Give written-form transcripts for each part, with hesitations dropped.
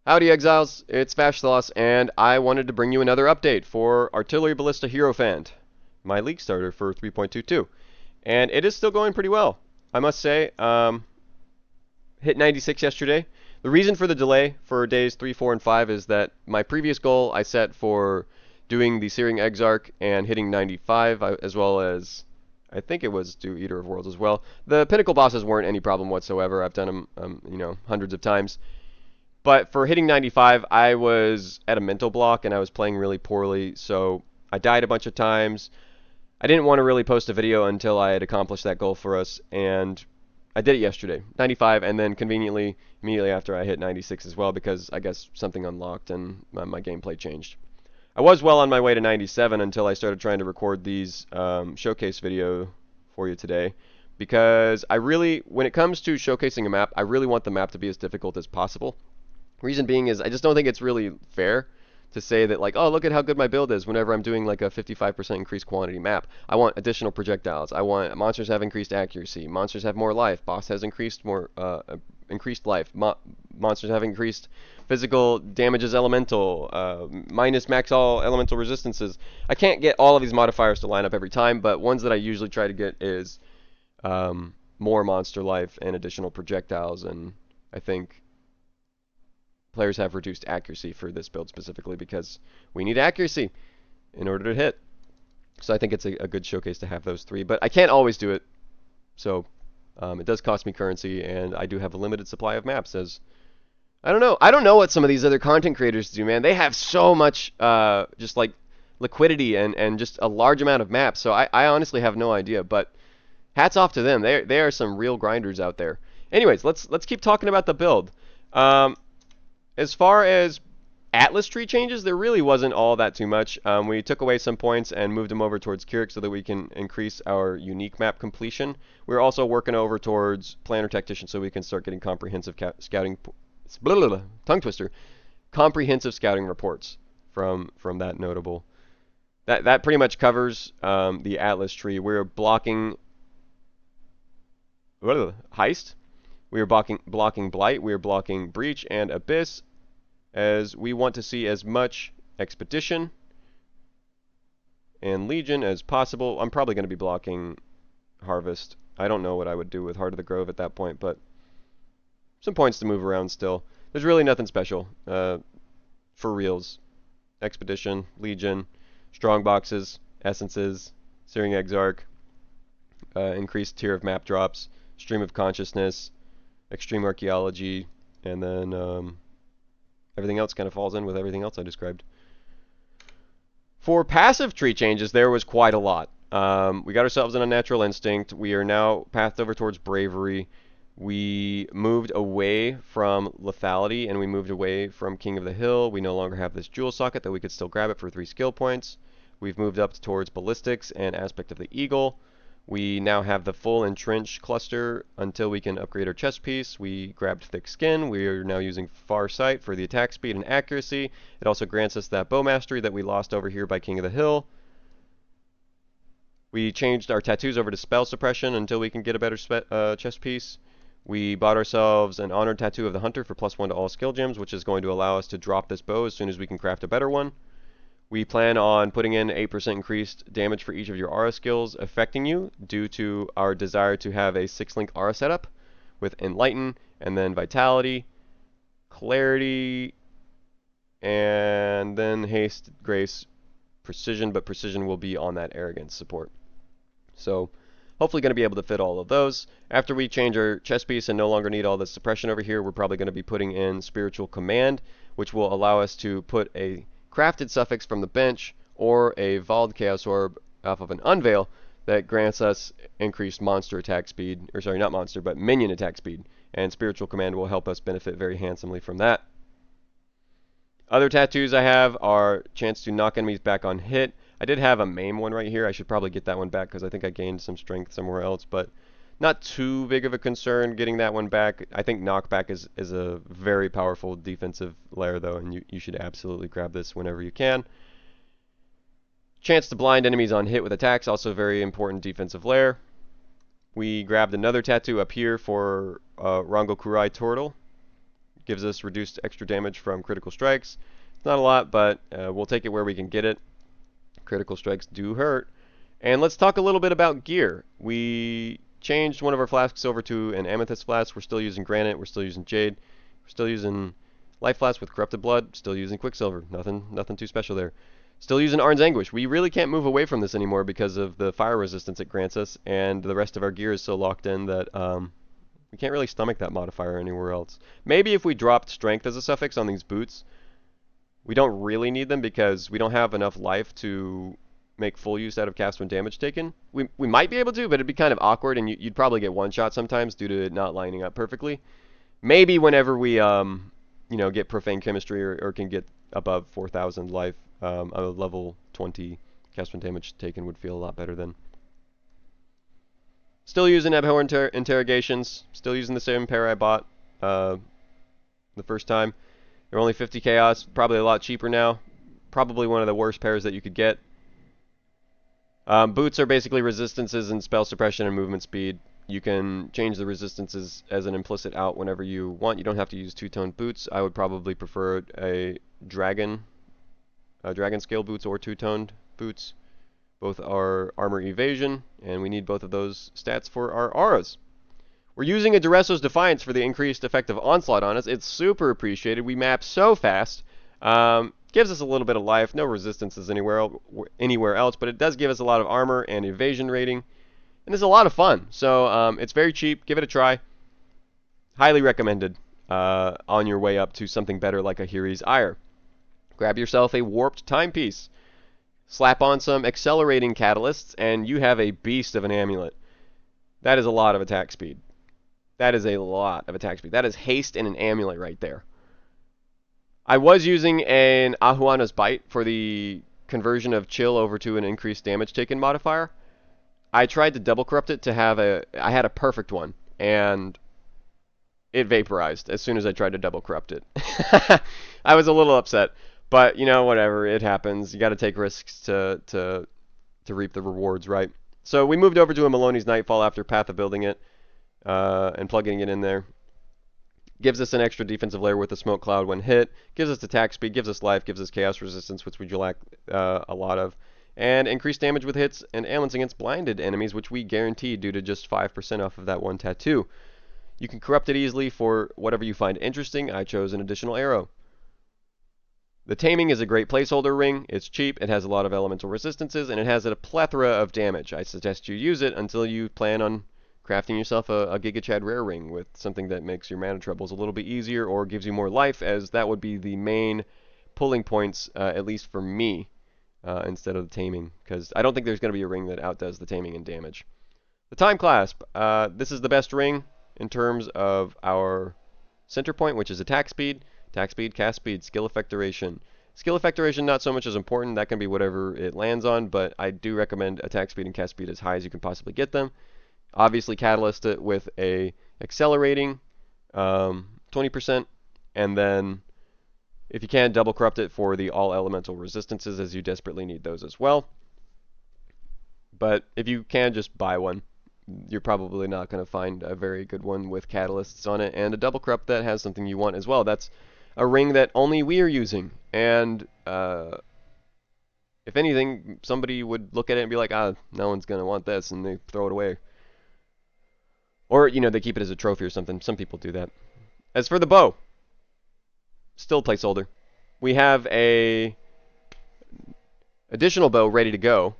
Howdy Exiles, it's Vashthlos, and I wanted to bring you another update for Artillery Ballista Hierophant, my League starter for 3.22. And it is still going pretty well, I must say. Hit 96 yesterday. The reason for the delay for days 3, 4, and 5 is that my previous goal I set for doing the Searing Exarch and hitting 95, as well as I think it was do Eater of Worlds as well. The Pinnacle bosses weren't any problem whatsoever. I've done them, hundreds of times. But for hitting 95, I was at a mental block and I was playing really poorly, so I died a bunch of times. I didn't want to really post a video until I had accomplished that goal for us, and I did it yesterday, 95, and then conveniently, immediately after I hit 96 as well, because I guess something unlocked and my gameplay changed. I was well on my way to 97 until I started trying to record these showcase video for you today, because when it comes to showcasing a map, I really want the map to be as difficult as possible. Reason being is I just don't think it's really fair to say that like, oh, look at how good my build is whenever I'm doing like a 55% increased quantity map. I want additional projectiles. I want monsters have increased accuracy. Monsters have more life. Boss has increased life. Monsters have increased physical damage as elemental. Minus max all elemental resistances. I can't get all of these modifiers to line up every time, but ones that I usually try to get is more monster life and additional projectiles, and I think players have reduced accuracy for this build specifically because we need accuracy in order to hit. So I think it's a good showcase to have those three, but I can't always do it. So it does cost me currency, and I do have a limited supply of maps. As I don't know what some of these other content creators do, man. They have so much just like liquidity and just a large amount of maps. So I honestly have no idea, but hats off to them. They are some real grinders out there. Anyways, let's keep talking about the build. As far as Atlas tree changes, there really wasn't all that too much. We took away some points and moved them over towards Keurig so that we can increase our unique map completion. We're also working over towards Planner Tactician so we can start getting comprehensive scouting, tongue twister, comprehensive scouting reports from that notable. That pretty much covers the Atlas tree. We're blocking Heist. We are blocking Blight, we are blocking Breach and Abyss, as we want to see as much Expedition and Legion as possible. I'm probably going to be blocking Harvest. I don't know what I would do with Heart of the Grove at that point, but some points to move around still. There's really nothing special for reals. Expedition, Legion, Strong Boxes, Essences, Searing Exarch, increased tier of map drops, Stream of Consciousness, Extreme Archaeology, and then everything else kind of falls in with everything else I described. For passive tree changes, there was quite a lot. We got ourselves an Unnatural Instinct. We are now pathed over towards Bravery. We moved away from Lethality, and we moved away from King of the Hill. We no longer have this Jewel Socket that we could still grab it for 3 skill points. We've moved up towards Ballistics and Aspect of the Eagle. We now have the full Entrench cluster until we can upgrade our chest piece. We grabbed Thick Skin. We are now using Far Sight for the attack speed and accuracy. It also grants us that Bow Mastery that we lost over here by King of the Hill. We changed our tattoos over to Spell Suppression until we can get a better chest piece. We bought ourselves an Honored Tattoo of the Hunter for +1 to all skill gems, which is going to allow us to drop this bow as soon as we can craft a better one. We plan on putting in 8% increased damage for each of your aura skills affecting you due to our desire to have a 6-link aura setup with Enlighten and then Vitality, Clarity, and then Haste, Grace, Precision, but Precision will be on that Arrogance support. So hopefully going to be able to fit all of those. After we change our chest piece and no longer need all this suppression over here, we're probably going to be putting in Spiritual Command, which will allow us to put a crafted suffix from the bench or a Vald Chaos Orb off of an Unveil that grants us increased monster attack speed, or sorry, not monster, but minion attack speed, and Spiritual Command will help us benefit very handsomely from that. Other tattoos I have are chance to knock enemies back on hit. I did have a Maim one right here. I should probably get that one back because I think I gained some strength somewhere else, but not too big of a concern getting that one back. I think knockback is a very powerful defensive layer though, and you should absolutely grab this whenever you can. Chance to blind enemies on hit with attacks, also a very important defensive layer. We grabbed another tattoo up here for Rango Kurai Turtle. Gives us reduced extra damage from critical strikes. It's not a lot, but we'll take it where we can get it. Critical strikes do hurt. And let's talk a little bit about gear. We changed one of our flasks over to an amethyst flask. We're still using granite. We're still using jade. We're still using life flask with corrupted blood. Still using quicksilver. Nothing too special there. Still using Arn's Anguish. We really can't move away from this anymore because of the fire resistance it grants us, and the rest of our gear is so locked in that we can't really stomach that modifier anywhere else. Maybe if we dropped strength as a suffix on these boots, we don't really need them because we don't have enough life to make full use out of cast when damage taken. We might be able to, but it'd be kind of awkward, and you'd probably get one shot sometimes due to it not lining up perfectly. Maybe whenever we get profane chemistry or can get above 4,000 life, a level 20 cast when damage taken would feel a lot better then. Still using abhorrent interrogations. Still using the same pair I bought the first time. They're only 50 chaos. Probably a lot cheaper now. Probably one of the worst pairs that you could get. Boots are basically resistances and spell suppression and movement speed. You can change the resistances as an implicit out whenever you want. You don't have to use two-toned boots. I would probably prefer a dragon scale boots or two-toned boots. Both are armor evasion, and we need both of those stats for our auras. We're using a Duresso's Defiance for the increased effective onslaught on us. It's super appreciated. We map so fast. Gives us a little bit of life. No resistances anywhere else, but it does give us a lot of armor and evasion rating. And it's a lot of fun. So it's very cheap. Give it a try. Highly recommended on your way up to something better like a Hiri's Ire. Grab yourself a warped timepiece. Slap on some accelerating catalysts, and you have a beast of an amulet. That is a lot of attack speed. That is a lot of attack speed. That is haste and an amulet right there. I was using an Ahuana's Bite for the conversion of chill over to an increased damage taken modifier. I tried to double corrupt it to have I had a perfect one, and it vaporized as soon as I tried to double corrupt it. I was a little upset. But, whatever, it happens. You got to take risks to reap the rewards, right? So we moved over to a Maloney's Nightfall after Path of building it and plugging it in there. Gives us an extra defensive layer with a smoke cloud when hit. Gives us attack speed, gives us life, gives us chaos resistance, which we lack a lot of. And increased damage with hits and ailments against blinded enemies, which we guarantee due to just 5% off of that one tattoo. You can corrupt it easily for whatever you find interesting. I chose an additional arrow. The Taming is a great placeholder ring. It's cheap, it has a lot of elemental resistances, and it has a plethora of damage. I suggest you use it until you plan on crafting yourself a Giga Chad rare ring with something that makes your mana troubles a little bit easier or gives you more life, as that would be the main pulling points, at least for me, instead of the Taming, because I don't think there's going to be a ring that outdoes the Taming in damage. The Time Clasp. This is the best ring in terms of our center point, which is attack speed. Attack speed, cast speed, skill effect duration. Skill effect duration not so much as important. That can be whatever it lands on, but I do recommend attack speed and cast speed as high as you can possibly get them. Obviously catalyst it with a accelerating 20%, and then if you can, double corrupt it for the all elemental resistances, as you desperately need those as well. But if you can, just buy one. You're probably not going to find a very good one with catalysts on it, and a double corrupt that has something you want as well. That's a ring that only we are using, and if anything, somebody would look at it and be like, no one's going to want this, and they throw it away. Or, they keep it as a trophy or something. Some people do that. As for the bow, still placeholder. We have a additional bow ready to go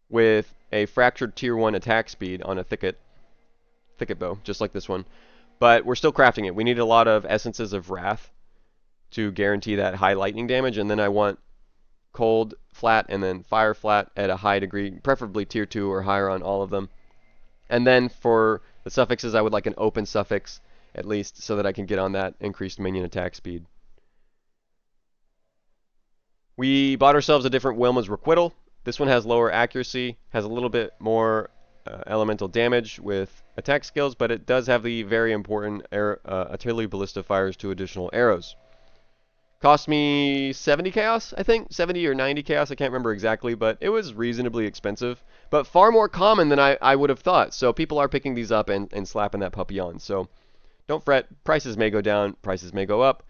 with a fractured tier 1 attack speed on a thicket bow, just like this one. But we're still crafting it. We need a lot of Essences of Wrath to guarantee that high lightning damage, and then I want cold flat and then fire flat at a high degree, preferably tier 2 or higher on all of them. And then for the suffixes, I would like an open suffix at least, so that I can get on that increased minion attack speed. We bought ourselves a different Wilma's Requital. This one has lower accuracy, has a little bit more elemental damage with attack skills, but it does have the very important artillery ballista fires 2 additional arrows. Cost me 70 chaos, I think, 70 or 90 chaos, I can't remember exactly, but it was reasonably expensive, but far more common than I would have thought. So people are picking these up and slapping that puppy on. So Don't fret. Prices may go down, prices may go up,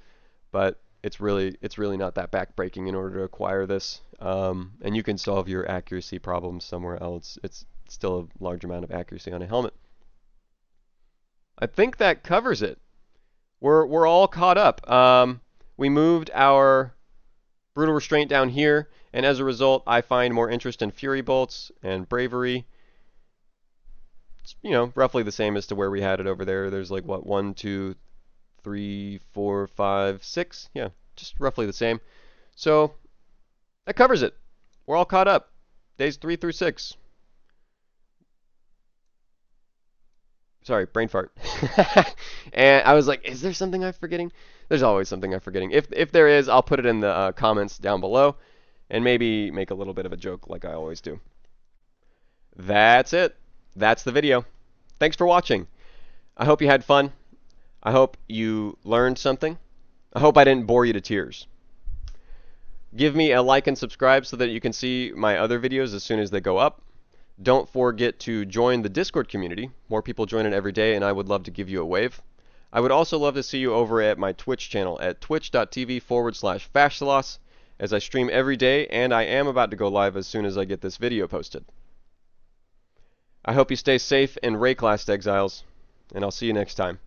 but it's really not that backbreaking in order to acquire this. And you can solve your accuracy problems somewhere else. It's still a large amount of accuracy on a helmet. I think that covers it. We're all caught up. We moved our brutal restraint down here, and as a result, I find more interest in fury bolts and bravery. It's, roughly the same as to where we had it over there. There's like what, 1, 2, 3, 4, 5, 6. Yeah, just roughly the same. So that covers it. We're all caught up. Days 3 through 6. Sorry, brain fart. And I was like, is there something I'm forgetting? There's always something I'm forgetting. If there is, I'll put it in the comments down below and maybe make a little bit of a joke like I always do. That's it. That's the video. Thanks for watching. I hope you had fun. I hope you learned something. I hope I didn't bore you to tears. Give me a like and subscribe so that you can see my other videos as soon as they go up. Don't forget to join the Discord community. More people join it every day, and I would love to give you a wave. I would also love to see you over at my Twitch channel at twitch.tv/Fashtalos, as I stream every day, and I am about to go live as soon as I get this video posted. I hope you stay safe and Ray-classed, Exiles, and I'll see you next time.